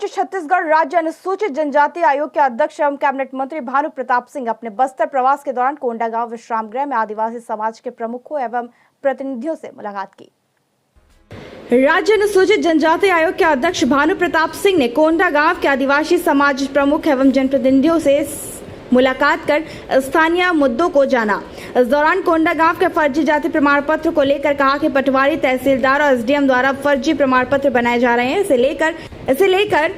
आज छत्तीसगढ़ राज्य अनुसूचित जनजाति आयोग के अध्यक्ष एवं कैबिनेट मंत्री भानु प्रताप सिंह अपने बस्तर प्रवास के दौरान कोंडागांव विश्राम गृह में आदिवासी समाज के प्रमुखों एवं प्रतिनिधियों से मुलाकात की। राज्य अनुसूचित जनजाति आयोग के अध्यक्ष भानु प्रताप सिंह ने कोंडागांव के आदिवासी समाज प्रमुख एवं जनप्रतिनिधियों से मुलाकात कर स्थानीय मुद्दों को जाना। इस दौरान कोंडागांव के फर्जी जाति प्रमाण पत्र को लेकर कहा कि पटवारी, तहसीलदार और एसडीएम द्वारा फर्जी प्रमाण पत्र बनाए जा रहे हैं। इसे लेकर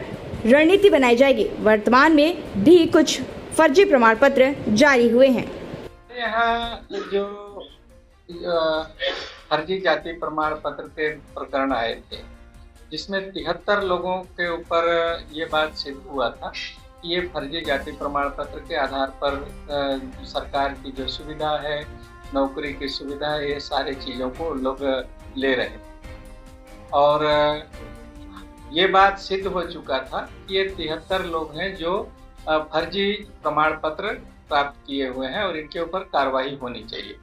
रणनीति बनाई जाएगी। वर्तमान में भी कुछ फर्जी प्रमाण पत्र जारी हुए हैं। यहाँ जो फर्जी जाति प्रमाण पत्र के प्रकरण आए थे, जिसमें 73 लोगों के ऊपर ये बात सिद्ध हुआ था कि ये फर्जी जाति प्रमाण पत्र के आधार पर सरकार की जो सुविधा है, नौकरी की सुविधा है, ये सारी चीज़ों को लोग ले रहे हैं। और ये बात सिद्ध हो चुका था कि ये 73 लोग हैं जो फर्जी प्रमाण पत्र प्राप्त किए हुए हैं और इनके ऊपर कार्रवाई होनी चाहिए।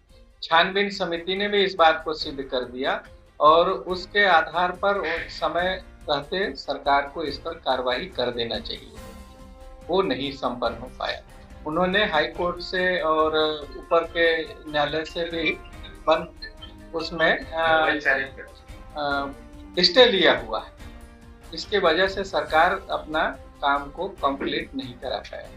छानबीन समिति ने भी इस बात को सिद्ध कर दिया और उसके आधार पर उस समय रहते सरकार को इस पर कार्रवाई कर देना चाहिए। वो नहीं संपन्न हो पाया। उन्होंने हाई कोर्ट से और ऊपर के न्यायालय से भी उसमें स्टे लिया हुआ है। इसके वजह से सरकार अपना काम को कंप्लीट नहीं करा पाया।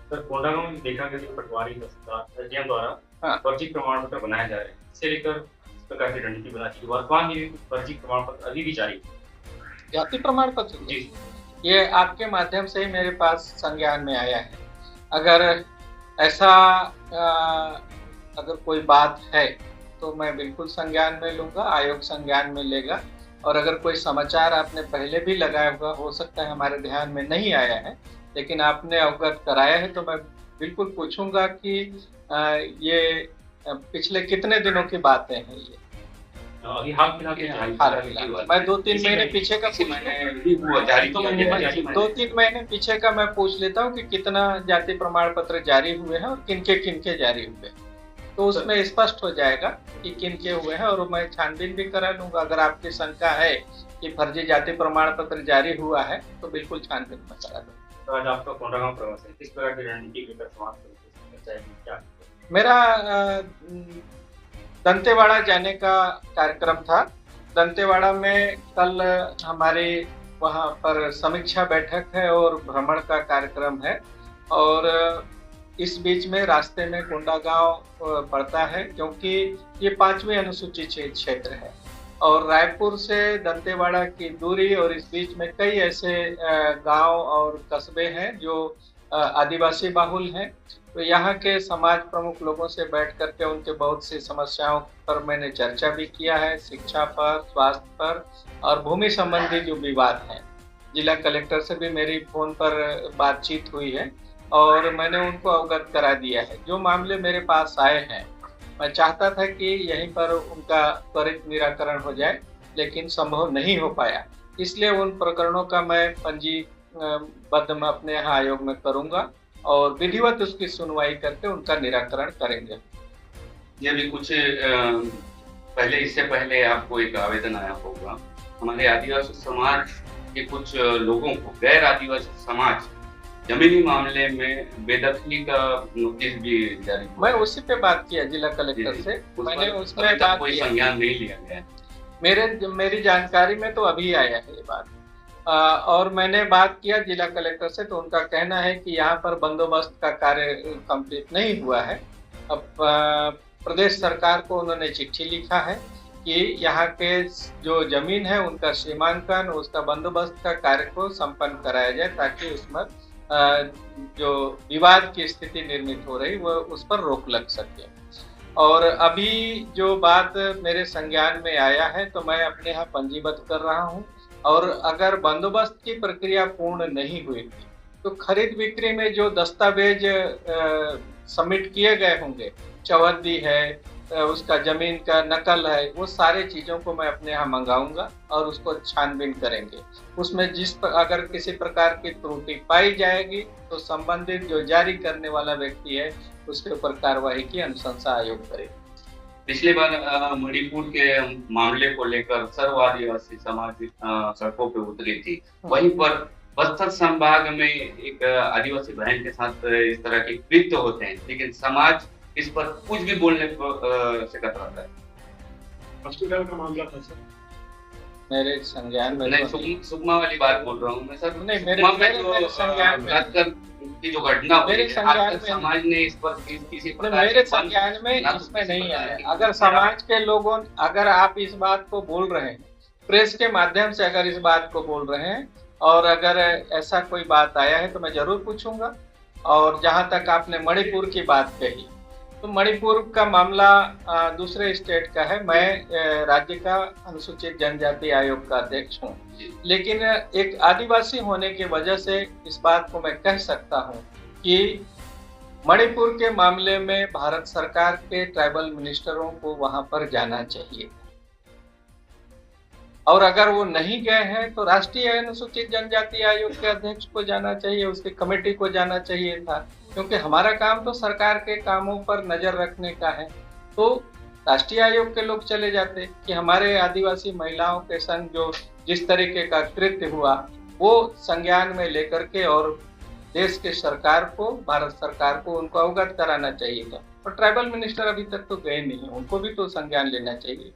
सर, कोंडागांव में देखा गया कि पटवारी एसडीएम द्वारा फर्जी प्रमाण पत्र बनाए जा रहे हैं। इसे लेकर इस प्रकार की रणनीति बनाई गई। वर्तमान में फर्जी प्रमाण पत्र अभी भी जारी है। जाति प्रमाण पत्र जी, ये आपके माध्यम से ही मेरे पास संज्ञान में आया है। अगर ऐसा अगर कोई बात है तो मैं बिल्कुल संज्ञान में लूँगा, आयोग संज्ञान में लेगा। और अगर कोई समाचार आपने पहले भी लगाया हुआ, हो सकता है हमारे ध्यान में नहीं आया है, लेकिन आपने अवगत कराया है, तो मैं बिल्कुल पूछूंगा कि ये पिछले कितने दिनों की बातें हैं। ये हाल फिलहाल मैं 2-3 महीने पीछे का 2-3 महीने पीछे का मैं पूछ लेता हूँ कि कितना जाति प्रमाण पत्र जारी हुए हैं और किनके जारी हुए हैं, तो उसमें स्पष्ट हो जाएगा कि किनके हुए हैं और मैं छानबीन भी करा लूंगा। अगर आपकी शंका है कि फर्जी जाति प्रमाण पत्र जारी हुआ है तो बिल्कुल छानबीन में करा दूंगा। तो आज आपका कोंडागांव प्रवास है, किस प्रकार की रणनीति लेकर समाज क्या? मेरा दंतेवाड़ा जाने का कार्यक्रम था। दंतेवाड़ा में कल हमारी वहाँ पर समीक्षा बैठक है और भ्रमण का कार्यक्रम है। और इस बीच में रास्ते में कोंडागांव पड़ता है, क्योंकि ये 5वीं अनुसूचित क्षेत्र है और रायपुर से दंतेवाड़ा की दूरी और इस बीच में कई ऐसे गांव और कस्बे हैं जो आदिवासी बाहुल हैं। तो यहाँ के समाज प्रमुख लोगों से बैठ करके उनके बहुत सी समस्याओं पर मैंने चर्चा भी किया है, शिक्षा पर, स्वास्थ्य पर और भूमि संबंधी जो विवाद हैं। जिला कलेक्टर से भी मेरी फोन पर बातचीत हुई है और मैंने उनको अवगत करा दिया है। जो मामले मेरे पास आए हैं, मैं चाहता था कि यहीं पर उनका त्वरित निराकरण हो जाए, लेकिन संभव नहीं हो पाया। इसलिए उन प्रकरणों का मैं पंजीबद्ध में अपने यहाँ आयोग में करूँगा और विधिवत उसकी सुनवाई करके उनका निराकरण करेंगे। ये भी कुछ पहले, इससे पहले आपको एक आवेदन आया होगा। हमारे आदिवासी समाज के कुछ लोगों को, गैर आदिवासी समाज जमीनी मामले में बेदखली का नोटिस भी जारी हुआ। मैं उसी पे बात किया जिला कलेक्टर से। मैंने उसमें कोई संज्ञान नहीं लिया गया। मेरी जानकारी में तो अभी आया है ये बात। और मैंने बात किया जिला कलेक्टर से, तो उनका कहना है कि यहाँ पर बंदोबस्त का कार्य कंप्लीट नहीं हुआ है। अब प्रदेश सरकार को उन्होंने चिट्ठी लिखा है कि यहाँ के जो जमीन है उनका सीमांकन, उसका बंदोबस्त का कार्य को संपन्न कराया जाए, ताकि उसमें जो विवाद की स्थिति निर्मित हो रही वो उस पर रोक लग सके। और अभी जो बात मेरे संज्ञान में आया है तो मैं अपने यहाँ पंजीबद्ध कर रहा हूँ। और अगर बंदोबस्त की प्रक्रिया पूर्ण नहीं हुई थी तो खरीद बिक्री में जो दस्तावेज सबमिट किए गए होंगे, चौहद्दी है, उसका जमीन का नकल है, वो सारे चीज़ों को मैं अपने यहाँ मंगाऊंगा और उसको छानबीन करेंगे। उसमें अगर किसी प्रकार की त्रुटि पाई जाएगी तो संबंधित जो जारी करने वाला व्यक्ति है उसके ऊपर कार्रवाई की अनुशंसा आयोग करेगा। पिछली बार मणिपुर के मामले को लेकर सर्व आदिवासी समाज सड़कों पे उतरी थी। वहीं पर बस्तर संभाग में एक आदिवासी बहन के साथ इस तरह के कृत्य होते हैं, लेकिन समाज इस पर कुछ भी बोलने को से कतराता है। हॉस्पिटल का मामला था सर, मेरे संज्ञान में नहीं, सुकमा वाली बात बोल रहा हूँ मैं सर। नहीं, मेरे संज्ञान में की जो घटना हुई, समाज ने इस पर किसी प्रकार मेरे संज्ञान में इसमें नहीं आया। अगर समाज के लोगों, अगर आप इस बात को बोल रहे हैं, प्रेस के माध्यम से अगर इस बात को बोल रहे हैं और अगर ऐसा कोई बात आया है तो मैं जरूर पूछूंगा। और जहां तक आपने मणिपुर की बात कही, तो मणिपुर का मामला दूसरे स्टेट का है। मैं राज्य का अनुसूचित जनजाति आयोग का अध्यक्ष हूँ, लेकिन एक आदिवासी होने की वजह से इस बात को मैं कह सकता हूँ कि मणिपुर के मामले में भारत सरकार के ट्राइबल मिनिस्टरों को वहां पर जाना चाहिए, और अगर वो नहीं गए हैं तो राष्ट्रीय अनुसूचित जनजाति आयोग के अध्यक्ष को जाना चाहिए, उसकी कमेटी को जाना चाहिए था, क्योंकि हमारा काम तो सरकार के कामों पर नजर रखने का है। तो राष्ट्रीय आयोग के लोग चले जाते कि हमारे आदिवासी महिलाओं के संग जो जिस तरीके का कृत्य हुआ वो संज्ञान में लेकर के और देश के सरकार को, भारत सरकार को उनको अवगत कराना चाहिए था। और ट्राइबल मिनिस्टर अभी तक तो गए नहीं, उनको भी तो संज्ञान लेना चाहिए।